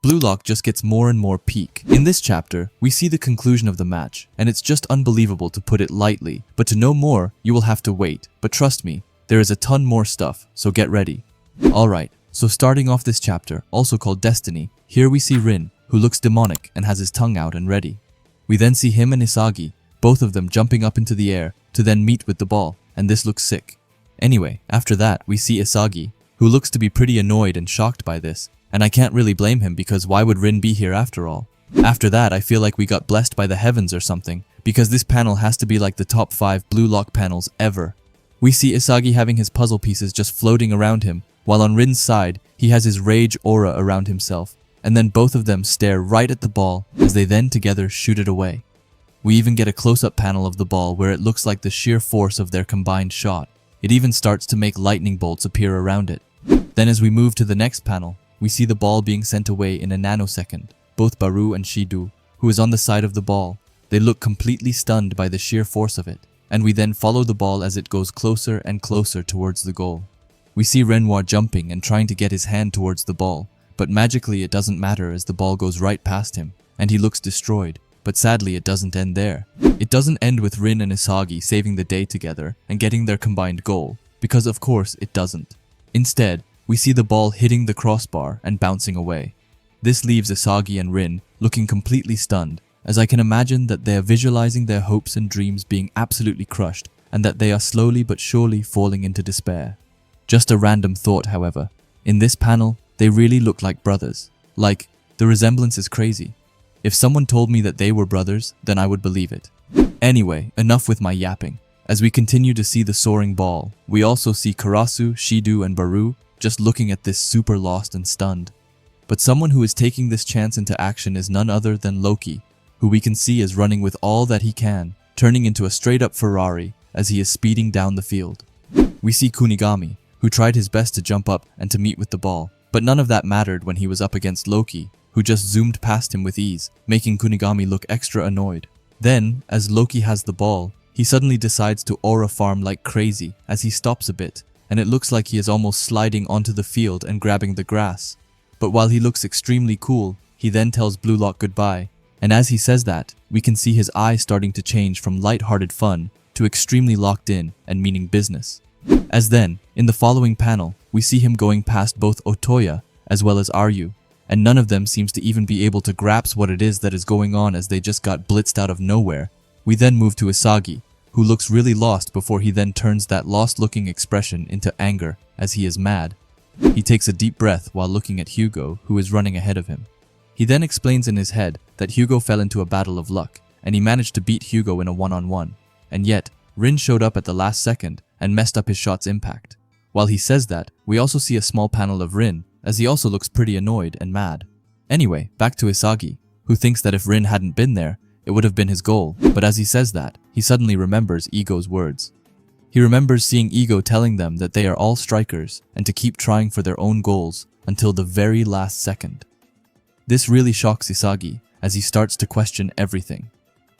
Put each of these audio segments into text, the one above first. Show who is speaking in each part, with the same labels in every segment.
Speaker 1: Blue Lock just gets more and more peak. In this chapter, we see the conclusion of the match, and it's just unbelievable to put it lightly. But to know more, you will have to wait. But trust me, there is a ton more stuff, so get ready. Alright, so starting off this chapter, also called Destiny, here we see Rin, who looks demonic and has his tongue out and ready. We then see him and ISAGI, both of them jumping up into the air to then meet with the ball, and this looks sick. Anyway, after that, we see ISAGI, who looks to be pretty annoyed and shocked by this, and I can't really blame him because why would Rin be here after all? After that, I feel like we got blessed by the heavens or something, because this panel has to be like the top 5 Blue Lock panels ever. We see ISAGI having his puzzle pieces just floating around him, while on Rin's side, he has his rage aura around himself, and then both of them stare right at the ball as they then together shoot it away. We even get a close-up panel of the ball where it looks like the sheer force of their combined shot. It even starts to make lightning bolts appear around it. Then as we move to the next panel, we see the ball being sent away in a nanosecond. Both Baru and Shidu, who is on the side of the ball, they look completely stunned by the sheer force of it, and we then follow the ball as it goes closer and closer towards the goal. We see Renoir jumping and trying to get his hand towards the ball, but magically it doesn't matter as the ball goes right past him, and he looks destroyed. But sadly it doesn't end there. It doesn't end with Rin and ISAGI saving the day together and getting their combined goal, because of course it doesn't. Instead, we see the ball hitting the crossbar and bouncing away. This leaves ISAGI and Rin looking completely stunned, as I can imagine that they are visualizing their hopes and dreams being absolutely crushed and that they are slowly but surely falling into despair. Just a random thought, however. In this panel, they really look like brothers. Like, the resemblance is crazy. If someone told me that they were brothers, then I would believe it. Anyway, enough with my yapping. As we continue to see the soaring ball, we also see Karasu, Shidu, and Baru just looking at this super lost and stunned. But someone who is taking this chance into action is none other than Loki, who we can see is running with all that he can, turning into a straight-up Ferrari as he is speeding down the field. We see Kunigami, who tried his best to jump up and to meet with the ball, but none of that mattered when he was up against Loki, who just zoomed past him with ease, making Kunigami look extra annoyed. Then, as Loki has the ball, he suddenly decides to aura farm like crazy as he stops a bit, and it looks like he is almost sliding onto the field and grabbing the grass. But while he looks extremely cool, he then tells Blue Lock goodbye, and as he says that, we can see his eyes starting to change from light-hearted fun to extremely locked in and meaning business. As then, in the following panel, we see him going past both Otoya as well as Aryu, and none of them seems to even be able to grasp what it is that is going on as they just got blitzed out of nowhere. We then move to ISAGI, who looks really lost before he then turns that lost-looking expression into anger as he is mad. He takes a deep breath while looking at Hugo, who is running ahead of him. He then explains in his head that Hugo fell into a battle of luck, and he managed to beat Hugo in a one-on-one, and yet, Rin showed up at the last second and messed up his shot's impact. While he says that, we also see a small panel of Rin, as he also looks pretty annoyed and mad. Anyway, back to ISAGI, who thinks that if Rin hadn't been there, it would have been his goal, but as he says that, he suddenly remembers Ego's words. He remembers seeing Ego telling them that they are all strikers and to keep trying for their own goals until the very last second. This really shocks ISAGI as he starts to question everything.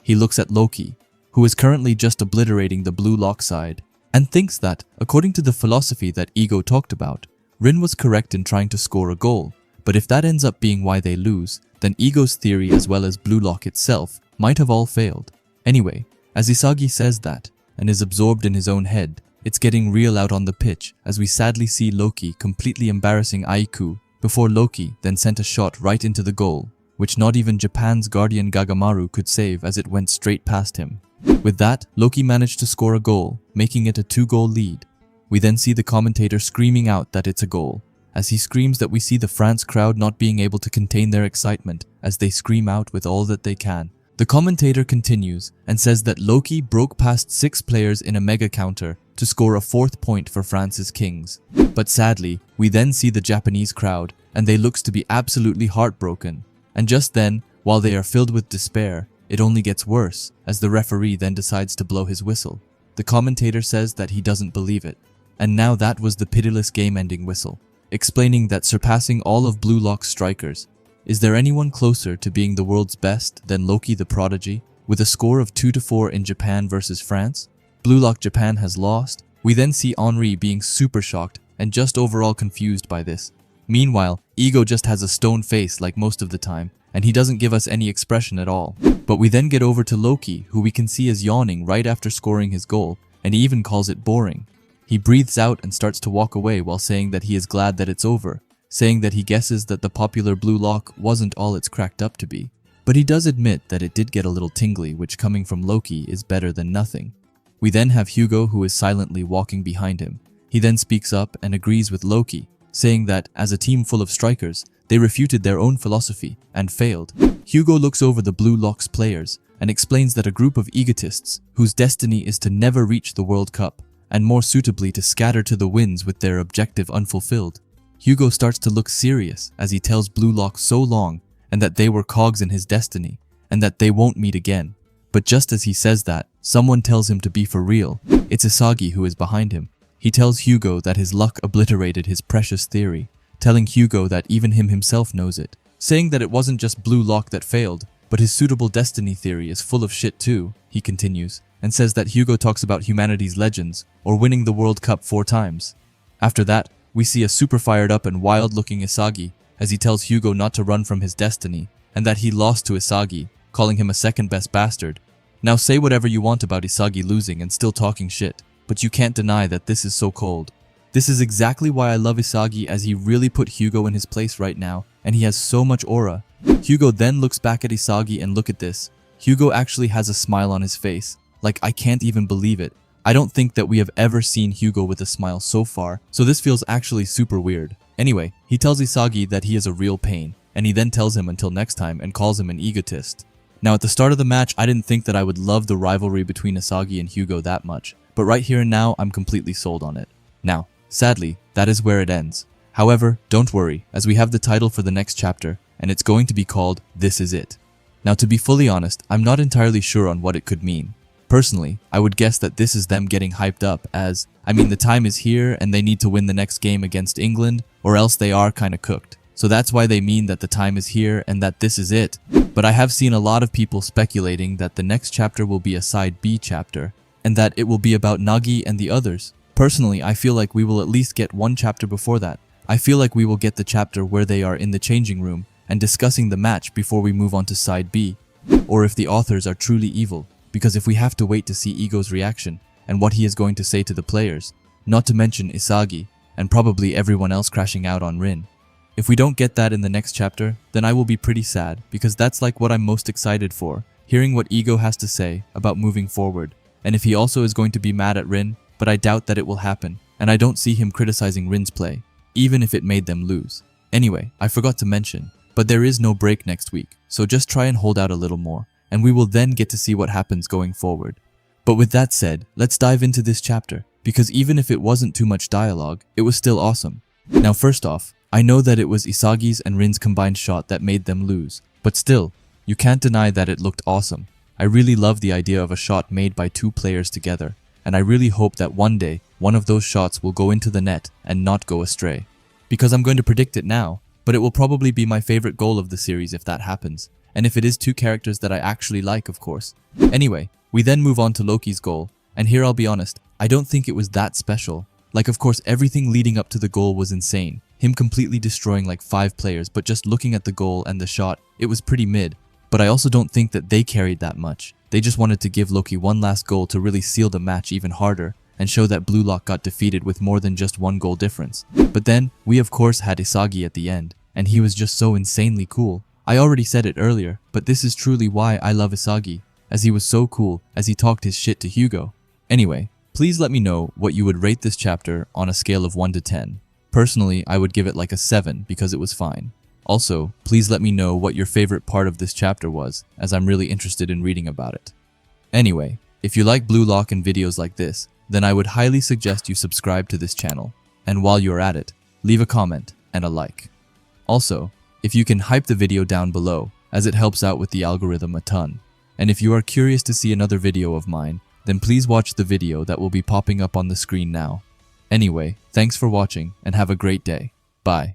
Speaker 1: He looks at Loki, who is currently just obliterating the Blue Lock side, and thinks that, according to the philosophy that Ego talked about, Rin was correct in trying to score a goal, but if that ends up being why they lose, then Ego's theory as well as Blue Lock itself might have all failed. Anyway, as ISAGI says that, and is absorbed in his own head, it's getting real out on the pitch as we sadly see Loki completely embarrassing Aiku before Loki then sent a shot right into the goal, which not even Japan's Guardian Gagamaru could save as it went straight past him. With that, Loki managed to score a goal, making it a 2-goal lead. We then see the commentator screaming out that it's a goal. As he screams that we see the France crowd not being able to contain their excitement as they scream out with all that they can. The commentator continues and says that Loki broke past 6 players in a mega counter to score a 4th point for France's Kings. But sadly, we then see the Japanese crowd and they looks to be absolutely heartbroken. And just then, while they are filled with despair, it only gets worse as the referee then decides to blow his whistle. The commentator says that he doesn't believe it. And now that was the pitiless game-ending whistle, explaining that surpassing all of Blue Lock's strikers, is there anyone closer to being the world's best than Loki the Prodigy, with a score of 2-4 in Japan versus France? Blue Lock Japan has lost. We then see Henri being super shocked and just overall confused by this. Meanwhile, Ego just has a stone face like most of the time, and he doesn't give us any expression at all. But we then get over to Loki, who we can see is yawning right after scoring his goal, and he even calls it boring. He breathes out and starts to walk away while saying that he is glad that it's over, saying that he guesses that the popular blue lock wasn't all it's cracked up to be. But he does admit that it did get a little tingly, which coming from Loki is better than nothing. We then have Hugo, who is silently walking behind him. He then speaks up and agrees with Loki, saying that as a team full of strikers, they refuted their own philosophy and failed. Hugo looks over the Blue Lock's players and explains that a group of egotists whose destiny is to never reach the World Cup, and more suitably to scatter to the winds with their objective unfulfilled. Hugo starts to look serious as he tells Blue Lock so long and that they were cogs in his destiny and that they won't meet again. But just as he says that, someone tells him to be for real. It's ISAGI who is behind him. He tells Hugo that his luck obliterated his precious theory, telling Hugo that even him himself knows it, saying that it wasn't just Blue Lock that failed, but his suitable destiny theory is full of shit too, he continues, and says that Hugo talks about humanity's legends, or winning the World Cup 4 times. After that, we see a super fired up and wild looking ISAGI as he tells Hugo not to run from his destiny, and that he lost to ISAGI, calling him a second best bastard. Now say whatever you want about ISAGI losing and still talking shit, but you can't deny that this is so cold. This is exactly why I love ISAGI, as he really put Hugo in his place right now, and he has so much aura. Hugo then looks back at ISAGI and look at this. Hugo actually has a smile on his face. Like, I can't even believe it. I don't think that we have ever seen Hugo with a smile so far, so this feels actually super weird. Anyway, he tells ISAGI that he is a real pain, and he then tells him until next time and calls him an egotist. Now at the start of the match, I didn't think that I would love the rivalry between ISAGI and Hugo that much, but right here and now, I'm completely sold on it. Now, sadly, that is where it ends. However, don't worry, as we have the title for the next chapter, and it's going to be called This Is It. Now to be fully honest, I'm not entirely sure on what it could mean. Personally, I would guess that this is them getting hyped up as, the time is here and they need to win the next game against England, or else they are kinda cooked. So that's why they mean that the time is here and that this is it. But I have seen a lot of people speculating that the next chapter will be a side B chapter, and that it will be about Nagi and the others. Personally, I feel like we will at least get one chapter before that. I feel like we will get the chapter where they are in the changing room and discussing the match before we move on to side B. Or if the authors are truly evil. Because if we have to wait to see Ego's reaction and what he is going to say to the players, not to mention ISAGI, and probably everyone else crashing out on Rin. If we don't get that in the next chapter, then I will be pretty sad, because that's like what I'm most excited for, hearing what Ego has to say about moving forward, and if he also is going to be mad at Rin, but I doubt that it will happen, and I don't see him criticizing Rin's play, even if it made them lose. Anyway, I forgot to mention, but there is no break next week, so just try and hold out a little more, and we will then get to see what happens going forward. But with that said, let's dive into this chapter, because even if it wasn't too much dialogue, it was still awesome. Now first off, I know that it was Isagi's and Rin's combined shot that made them lose, but still, you can't deny that it looked awesome. I really love the idea of a shot made by 2 players together, and I really hope that one day, one of those shots will go into the net and not go astray. Because I'm going to predict it now, but it will probably be my favorite goal of the series if that happens, and if it is 2 characters that I actually like, of course. Anyway, we then move on to Loki's goal, and here I'll be honest, I don't think it was that special. Like, of course, everything leading up to the goal was insane. Him completely destroying like 5 players, but just looking at the goal and the shot, it was pretty mid. But I also don't think that they carried that much. They just wanted to give Loki one last goal to really seal the match even harder, and show that Blue Lock got defeated with more than just 1 goal difference. But then, we of course had ISAGI at the end, and he was just so insanely cool. I already said it earlier, but this is truly why I love ISAGI, as he was so cool as he talked his shit to Hugo. Anyway, please let me know what you would rate this chapter on a scale of 1 to 10. Personally, I would give it like a 7 because it was fine. Also, please let me know what your favorite part of this chapter was, as I'm really interested in reading about it. Anyway, if you like Blue Lock and videos like this, then I would highly suggest you subscribe to this channel, and while you're at it, leave a comment and a like. Also, if you can hype the video down below, as it helps out with the algorithm a ton. And if you are curious to see another video of mine, then please watch the video that will be popping up on the screen now. Anyway, thanks for watching and have a great day. Bye.